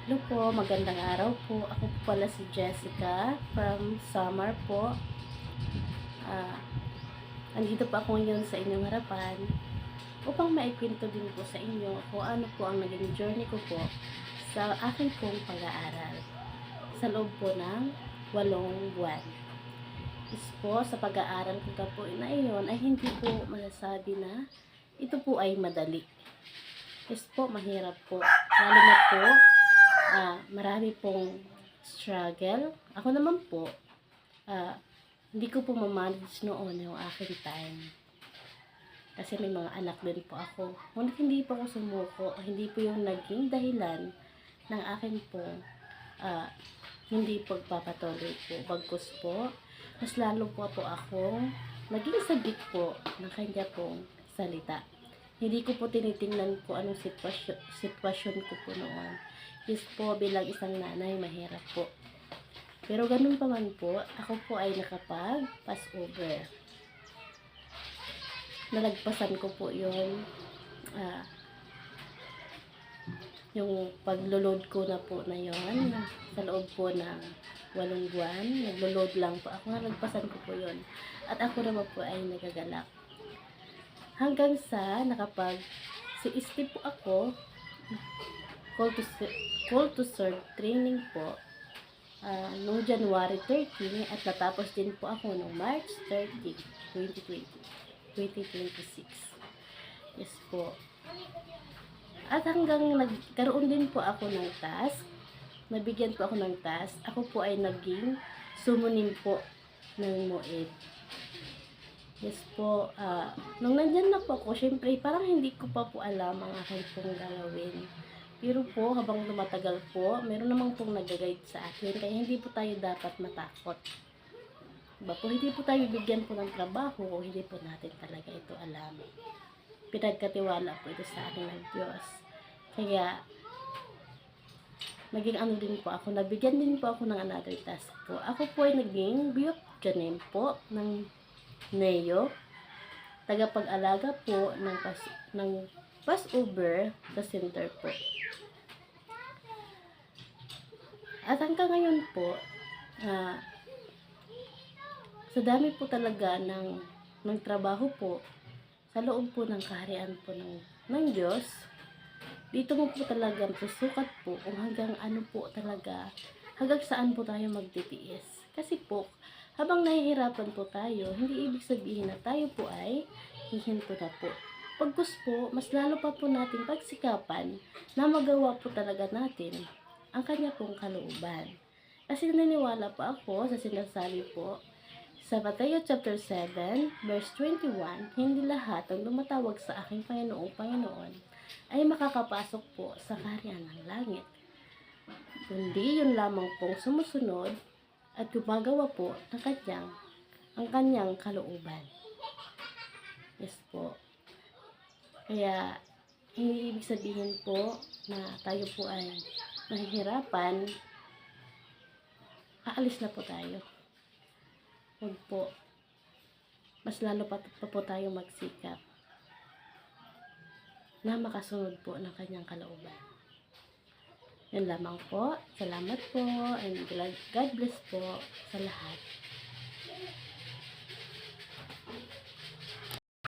Hello po, magandang araw po. Ako po pala si Jessica from Samar po. Ah, Andito po ako ngayon sa inyong harapan upang maikwento din po sa inyo kung ano po ang naging journey ko po sa aking pong pag-aaral sa loob po ng 8 buwan. Is po sa pag-aaral ko po na iyon ay hindi po masasabi na ito po ay madali. Is po mahirap po. Lalo na po marami pong struggle. Ako naman po, ah, hindi ko po ma-manage noon yung aking time. Kasi may mga anak din po ako. Ngunit hindi po ako sumuko. Hindi po yung naging dahilan ng akin po hindi pagpapatuloy po. Bagkus po, mas lalo po akong naging sabik po ng kanya pong salita. Hindi ko po tinitingnan po anong sitwasyon ko po noon. Yes po, bilang isang nanay, mahirap po. Pero ganun pa man po, ako po ay nakapag-pass over. Nalagpasan ko po yung paglo-load ko na po na yon sa loob po ng 8 buwan. Naglo-load lang po ako, nalagpasan ko po yon. At ako naman po ay nagagalak. Hanggang sa si po ako, call to serve training po noong January 30 at natapos din po ako noong March 30, 2026. Yes po. At hanggang nagkaroon din po ako ng task, nabigyan po ako ng task, ako po ay naging sumunin po ng MOED. Yes po, nung nandyan na po ako, syempre parang hindi ko pa po alam ang aking pong gagawin. Pero po, habang tumatagal po, meron namang pong nag-guide sa akin, kaya hindi po tayo dapat matakot. Diba po, hindi po tayo bigyan po ng trabaho kung hindi po natin talaga ito alam. Pinagkatiwala po ito sa akin ng Diyos. Kaya, naging ano din po ako, nabigyan din po ako ng another task po. Ako po ay naging biyok po ng NEO, tagapag-alaga po ng Passover sa center po. At hanggang ngayon po, sa dami po talaga ng trabaho po, sa loob po ng kaharian po ng Diyos, dito mo po talaga susukat po kung hanggang ano po talaga, hanggang saan po tayo magtitiis. Kasi po, habang nahihirapan po tayo, hindi ibig sabihin na tayo po ay hihinto na po. Pagkus po, mas lalo pa po natin pagsikapan na magawa po talaga natin ang kanya pong kalooban. Kasi naniniwala po ako sa sinasabi po sa Mateo chapter 7, verse 21, hindi lahat ng lumatawag sa aking Panginoon ay makakapasok po sa kaharian ng langit. Kundi yun lamang pong sumusunod at gumagawa po ng ang kanyang kalooban. Yes po. Kaya, hindi ibig sabihin po na tayo po ay nahihirapan, aalis na po tayo. Huwag po. Mas lalo pa po tayo magsikap na makasunod po ng kanyang kalooban. Yan lamang po. Salamat po and God bless po sa lahat.